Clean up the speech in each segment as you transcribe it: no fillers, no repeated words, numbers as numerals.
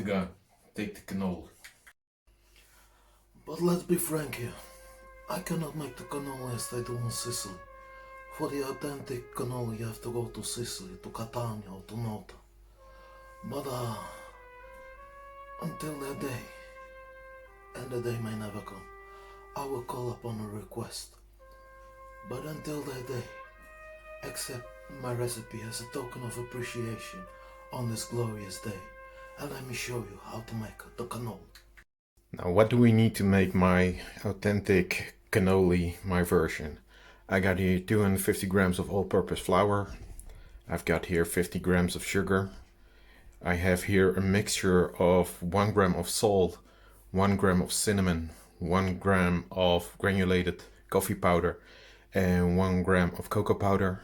gun. Take the cannoli. But let's be frank here. I cannot make the cannoli as they do in Sicily. For the authentic cannoli you have to go to Sicily, to Catania or to Malta. But until that day, and the day may never come, I will call upon a request. But until that day, accept my recipe as a token of appreciation on this glorious day, and let me show you how to make the cannoli. Now, what do we need to make my authentic cannoli, my version? I got here 250 grams of all-purpose flour. I've got here 50 grams of sugar. I have here a mixture of 1 gram of salt, 1 gram of cinnamon, 1 gram of granulated coffee powder, and 1 gram of cocoa powder,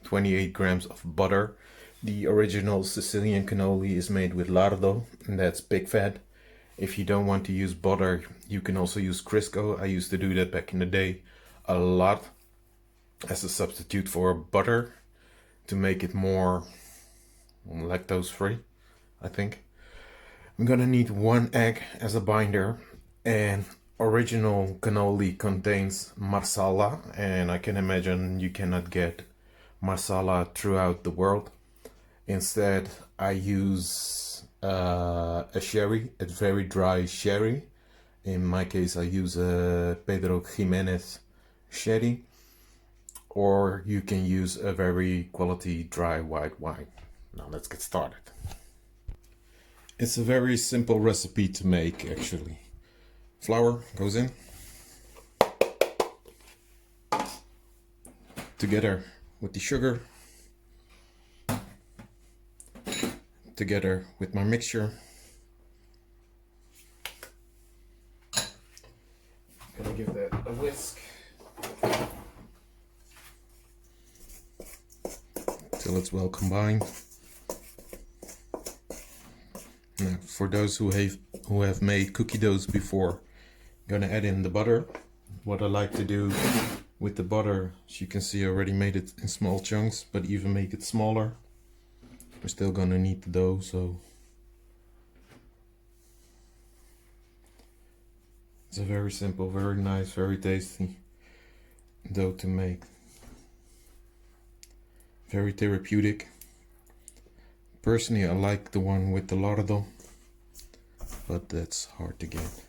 28 grams of butter. The original Sicilian cannoli is made with lardo, and that's pig fat. If you don't want to use butter, you can also use Crisco. I used to do that back in the day a lot as a substitute for butter to make it more lactose free, I think. I'm gonna need 1 egg as a binder, and original cannoli contains marsala, and I can imagine you cannot get marsala throughout the world. Instead, I use a sherry, a very dry sherry. In my case, I use a Pedro XIMENEZ sherry, or you can use a very quality dry white wine. Now let's get started. It's a very simple recipe to make, actually. Flour goes in together with the sugar, together with my mixture. Gonna give that a whisk till it's well combined. Now, for those who have made cookie doughs before, I'm gonna add in the butter. What I like to do with the butter, as you can see, I already made it in small chunks, but even make it smaller. We're still gonna need the dough, so it's a very simple, very nice, very tasty dough to make. Very therapeutic. Personally, I like the one with the lardo, but that's hard to get.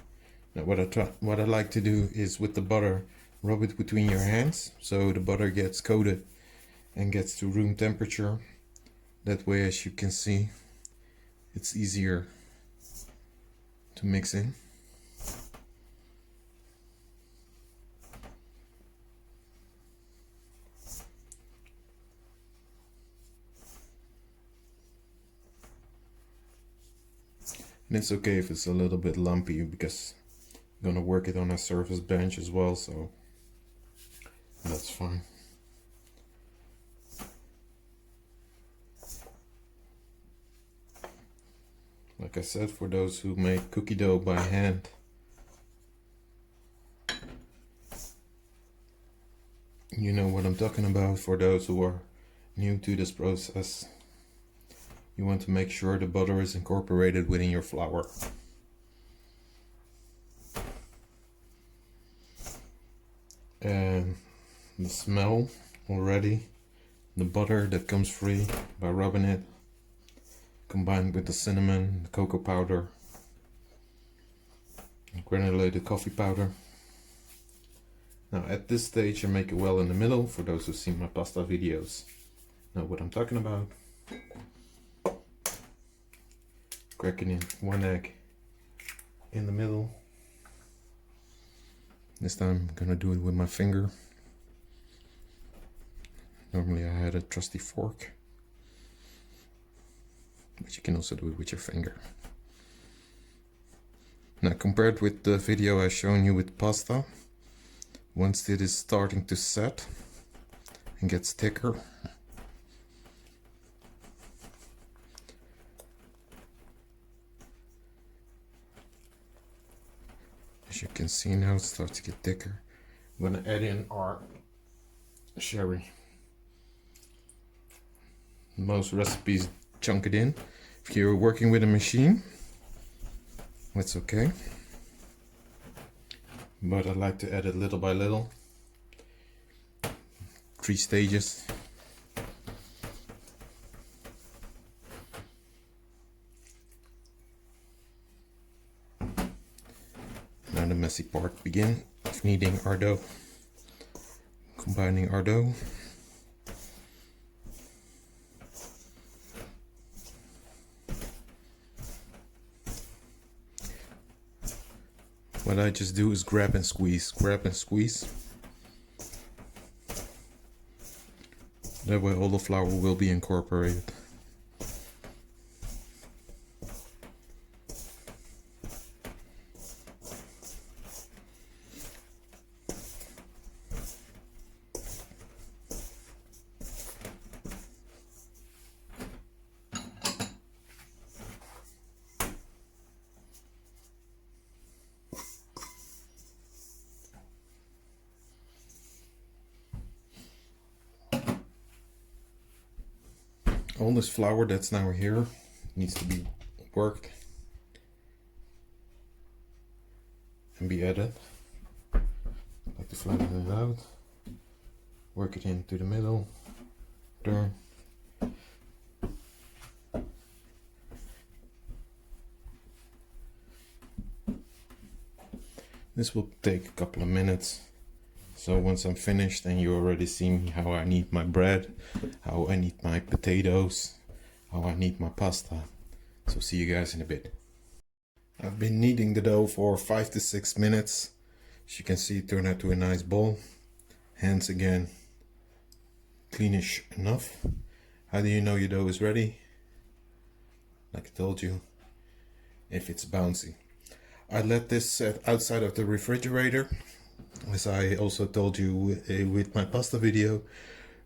Now, what I like to do is with the butter, rub it between your hands so the butter gets coated and gets to room temperature. That way, as you can see, it's easier to mix in. And it's okay if it's a little bit lumpy, because I'm gonna work it on a surface bench as well, so that's fine. Like I said, for those who make cookie dough by hand, you know what I'm talking about. For those who are new to this process, you want to make sure the butter is incorporated within your flour. And the smell already, the butter that comes free by rubbing it, combined with the cinnamon, the cocoa powder, and granulated coffee powder. Now at this stage I make it well in the middle. For those who've seen my pasta videos, know what I'm talking about. Cracking in 1 egg in the middle. This time I'm gonna do it with my finger. Normally I had a trusty fork, but you can also do it with your finger. Now, compared with the video I shown you with pasta, once it is starting to set and gets thicker, as you can see now, it starts to get thicker. I'm gonna add in our sherry. Most recipes chunk it in. If you're working with a machine, It's okay, but I like to add it little by little. 3 stages. Now the messy part begins of kneading our dough, combining our dough. What I just do is grab and squeeze, grab and squeeze. That way all the flour will be incorporated. All this flour that's now here needs to be worked and be added. Like to flatten it out, work it into the middle, turn. This will take a couple of minutes. So once I'm finished, and you already seen how I knead my bread, how I knead my potatoes, how I knead my pasta. So see you guys in a bit. I've been kneading the dough for 5 to 6 minutes. As you can see, it turned out to a nice ball. Hands again, cleanish enough. How do you know your dough is ready? Like I told you, if it's bouncy. I let this set outside of the refrigerator. As I also told you with my pasta video,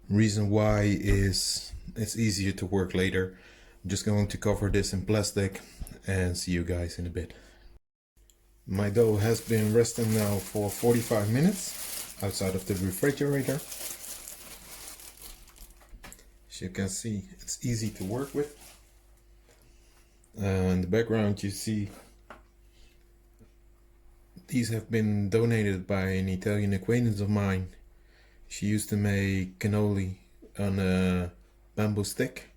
reason why is it's easier to work later. I'm just going to cover this in plastic and see you guys in a bit. My dough has been resting now for 45 minutes outside of the refrigerator. As you can see, it's easy to work with. In the background you see these have been donated by an Italian acquaintance of mine. She used to make cannoli on a bamboo stick,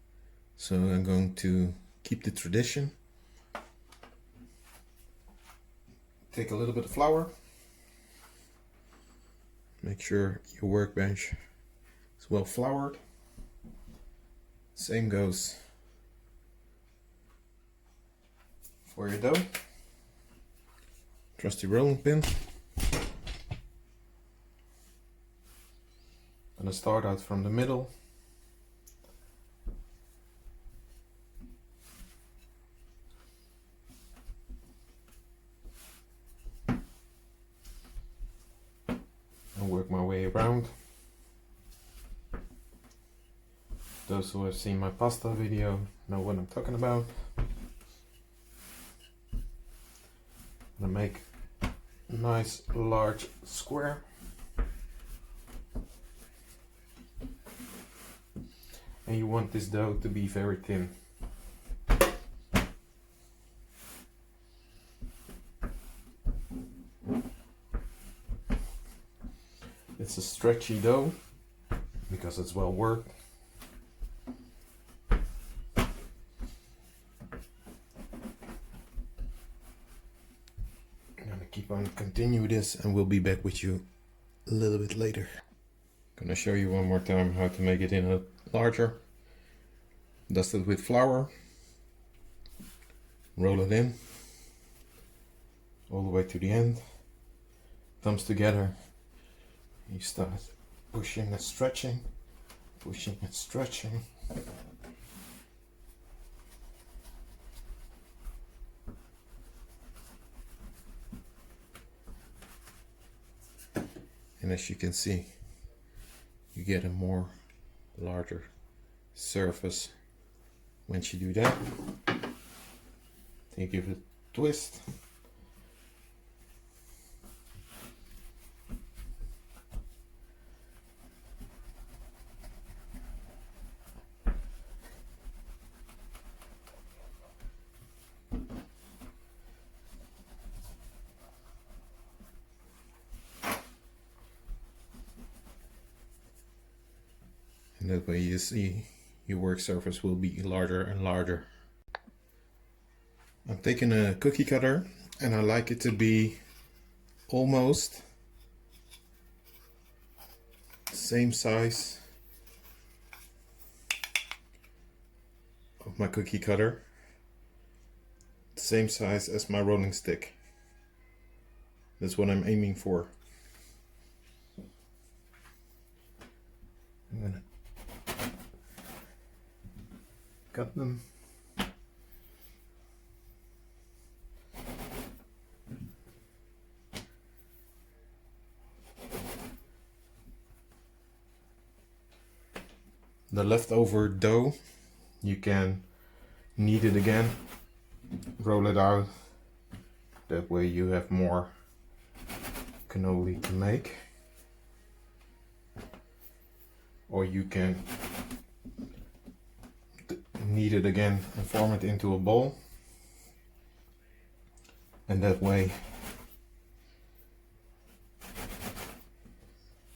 so I'm going to keep the tradition. Take a little bit of flour. Make sure your workbench is well floured. Same goes for your dough. Trusty rolling pin. Gonna start out from the middle. And work my way around. Those who have seen my pasta video know what I'm talking about. I'm gonna make a nice large square. And you want this dough to be very thin. It's a stretchy dough because it's well worked. Keep on continue this and we'll be back with you a little bit later. Gonna show you one more time how to make it in a larger. Dust it with flour, roll it in all the way to the end, thumbs together. You start pushing and stretching, pushing and stretching. And as you can see, you get a more larger surface once you do that. Then you give it a twist. And that way you see your work surface will be larger and larger. I'm taking a cookie cutter and I like it to be almost the same size of my cookie cutter, the same size as my rolling stick. That's what I'm aiming for. I'm gonna cut them. The leftover dough, you can knead it again, roll it out. That way you have more cannoli to make. Or you can knead it again and form it into a ball. And that way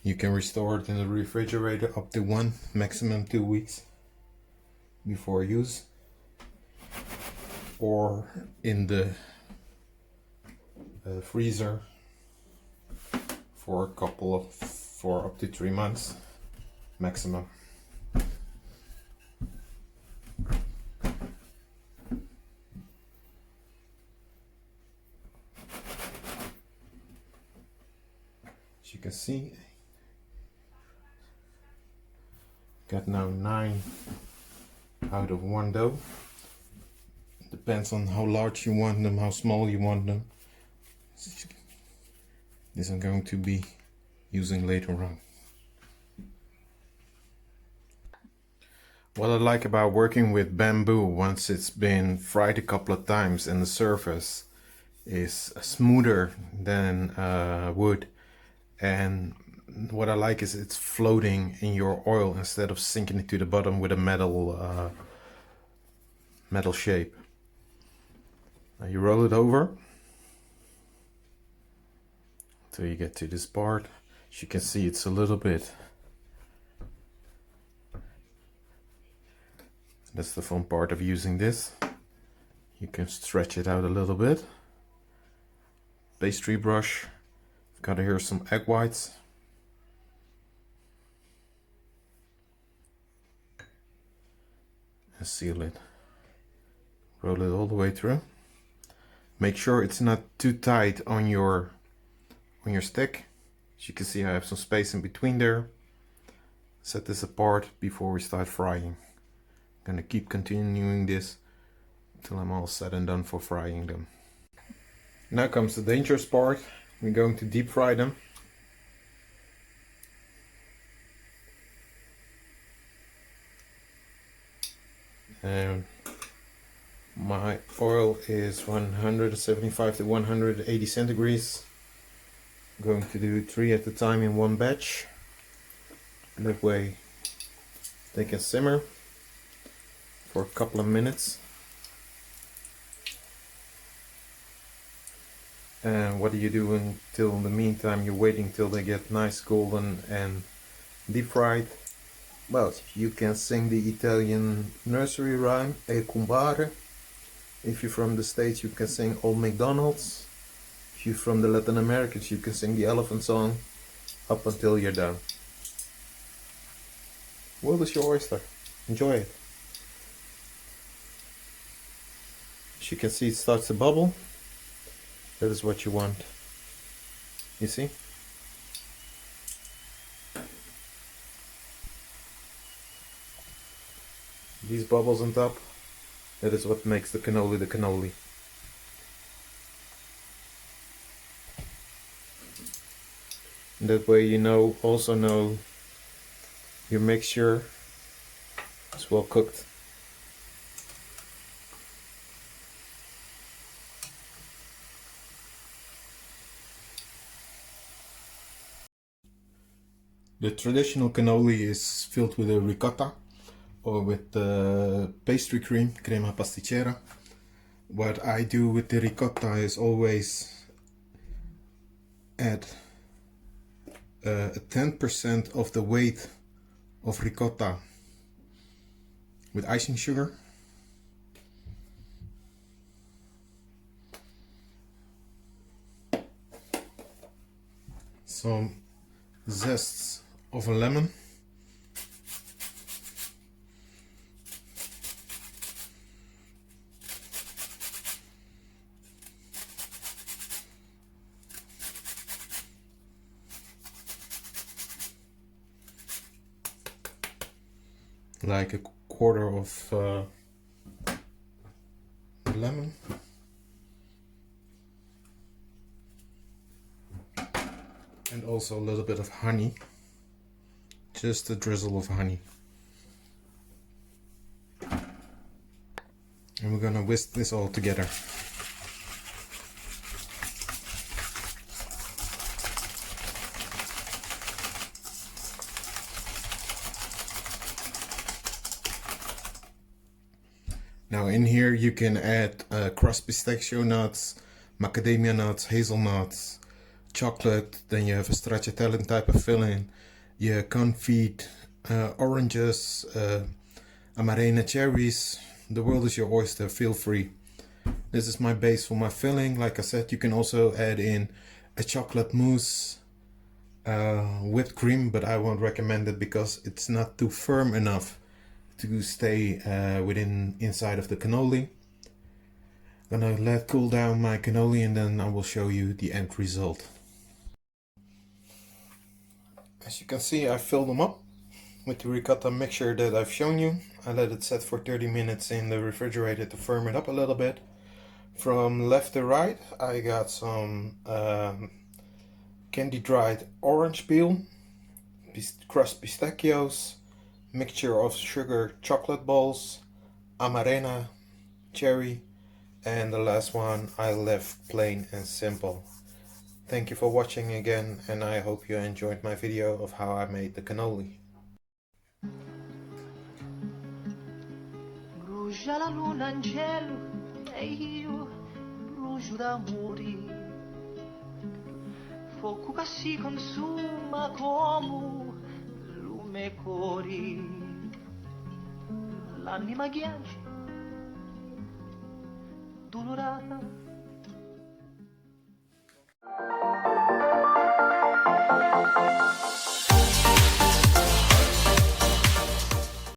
you can restore it in the refrigerator up to 1, maximum 2 weeks before use, or in the freezer for up to 3 months maximum. As you can see, got now 9 out of 1 dough. Depends on how large you want them, how small you want them. This I'm going to be using later on. What I like about working with bamboo, once it's been fried a couple of times and the surface is smoother than wood, and what I like is it's floating in your oil instead of sinking it to the bottom with a metal shape. Now you roll it over till you get to this part. As you can see, it's a little bit. That's the fun part of using this. You can stretch it out a little bit. Pastry brush. I've got here some egg whites. And seal it. Roll it all the way through. Make sure it's not too tight on your stick. As you can see, I have some space in between there. Set this apart before we start frying. I'm gonna keep continuing this until I'm all said and done for frying them. Now comes the dangerous part. We're going to deep fry them. And my oil is 175 to 180 centigrades. I'm going to do 3 at a time in one batch. That way they can simmer for a couple of minutes. And what are you doing till in the meantime? You're waiting till they get nice golden and deep fried. Well, you can sing the Italian nursery rhyme, E cumbare. If you're from the States, you can sing Old MacDonald's. If you're from the Latin Americans, you can sing the elephant song up until you're done. World is your oyster. Enjoy it. As you can see, it starts to bubble. That is what you want. You see? These bubbles on top, that is what makes the cannoli the cannoli. And that way you also know your mixture is well cooked. The traditional cannoli is filled with a ricotta or with pastry cream, crema pasticcera. What I do with the ricotta is always add 10% of the weight of ricotta with icing sugar. Some zests of a lemon. Like a quarter of lemon. And also a little bit of honey. Just a drizzle of honey. And we're gonna whisk this all together. Now in here you can add crushed pistachio nuts, macadamia nuts, hazelnuts, chocolate, then you have a stracciatella type of filling, you confit oranges, amarena cherries. The world is your oyster, feel free. This is my base for my filling. Like I said, you can also add in a chocolate mousse, whipped cream, but I won't recommend it because it's not too firm enough to stay inside of the cannoli. Gonna let cool down my cannoli and then I will show you the end result. As you can see, I filled them up with the ricotta mixture that I've shown you. I let it set for 30 minutes in the refrigerator to firm it up a little bit. From left to right, I got some candy dried orange peel, crushed pistachios, mixture of sugar chocolate balls, amarena, cherry, and the last one I left plain and simple. Thank you for watching again, and I hope you enjoyed my video of how I made the cannoli. Brucia la luna in cielo e io brucio d'amori, fuoco che si consuma come lume cori, l'anima ghiaccia, dolorata